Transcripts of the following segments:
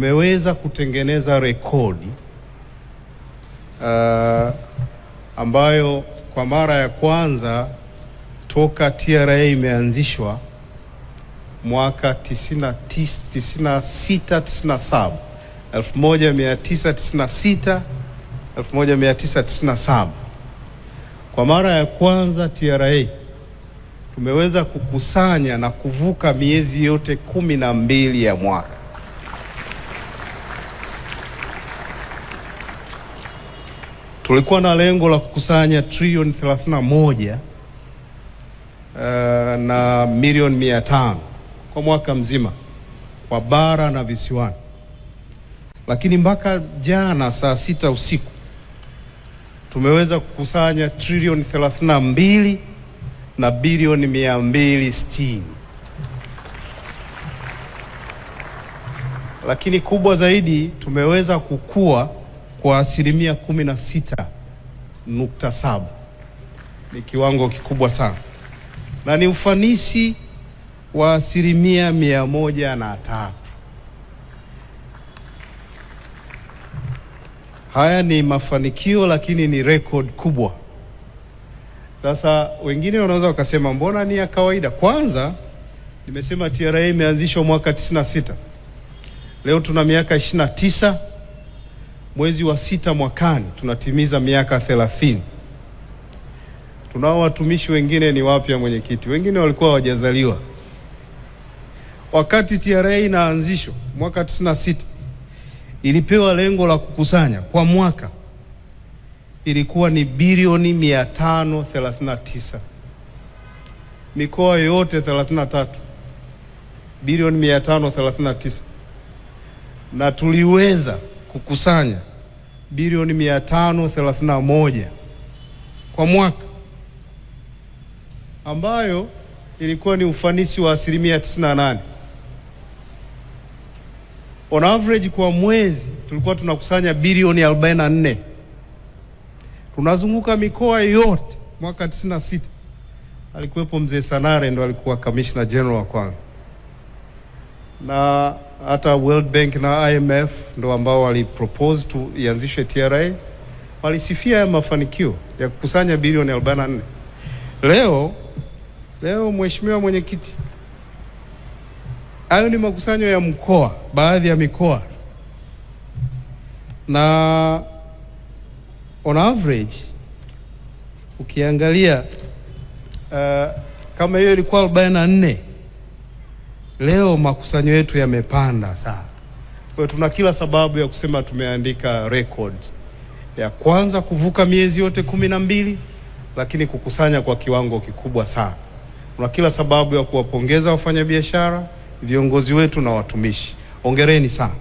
Tumeweza kutengeneza rekodi ambayo kwa mara ya kwanza toka TRA imeanzishwa mwaka 1997 kwa mara ya kwanza TRA tumeweza kukusanya na kuvuka miezi yote 12 ya mwaka. Tulikuwa na lengo la kukusanya trilioni 31 na milioni 500 kwa mwaka mzima kwa bara na visiwani, lakini mpaka jana saa 6 usiku tumeweza kukusanya trilioni 32 na bilioni 260. Lakini kubwa zaidi, tumeweza kukua kwa asilimia 16.7. Ni kiwango kikubwa sana na ni ufanisi wa asilimia 103. Haya ni mafanikio, lakini ni record kubwa. Sasa wengine wanaweza wakasema mbona ni ya kawaida? Kwanza nimesema TRA imeanzishwa mwaka 96. Leo tuna miaka 29. Mwezi wa 6 mwakani tunatimiza miaka 30. Tunao watumishi wengine ni wapya, mwenyekiti, wengine walikuwa hawajazaliwa wakati TRA inaanzishwa mwaka 96. Ilipewa lengo la kukusanya kwa mwaka ilikuwa ni bilioni 539. Mikoa yote 33, bilioni 539, na tuliweza kukusanya bilioni 531 kwa mwaka, ambayo ilikuwa ni ufanisi wa asilimia 98. On average kwa mwezi tulikuwa tunakusanya bilioni 44. Tunazunguka mikoa yote. Mwaka 96 alikuwepo mzee Sanare, ndo alikuwa Commissioner General wa kwanza, na hata World Bank na IMF ndo ambao walipropose tu ianzishe TRA, walisifia ya mafanikio ya kukusanya bilioni 44. Leo mheshimiwa mwenyekiti, hayo ni makusanyo ya mkoa, baadhi ya mikoa, na on average ukiangalia kama hiyo ilikuwa 44, leo makusanyo yetu yamepanda sana. Kwa hiyo tuna kila sababu ya kusema tumeandika record ya kwanza kuvuka miezi yote 12, lakini kukusanya kwa kiwango kikubwa sana. Tuna kila sababu ya kuwapongeza wafanyabiashara, viongozi wetu na watumishi. Hongereni sana.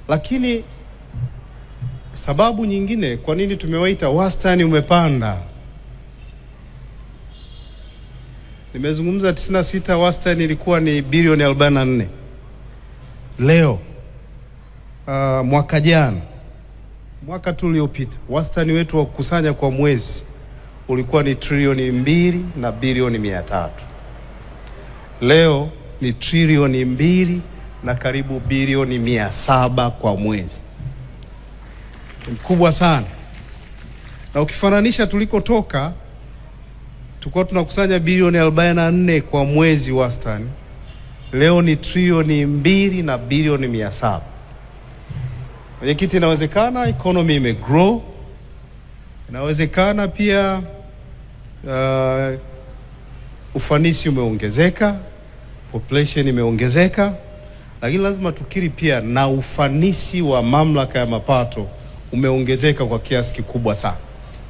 Lakini sababu nyingine kwa nini tumewaita wastani umepanda. Nimezungumza 96, wastani ilikuwa ni bilioni 44. Leo mwaka jana, mwaka tu uliopita, wastani wetu wa kukusanya kwa mwezi ulikuwa ni trilioni 2 na bilioni 300. Leo ni trilioni 2 na karibu bilioni 700 kwa mwezi. Ni mkubwa sana, na ukifananisha tulikotoka, tulikuwa tunakusanya bilioni 44 kwa mwezi wastani. Leo ni trilioni 2 na bilioni 700. Mwenyekiti, inawezekana economy imegrow, inawezekana pia ufanisi umeongezeka, population imeongezeka, lakini lazima tukiri pia na ufanisi wa mamlaka ya mapato umeongezeka kwa kiasi kikubwa sana.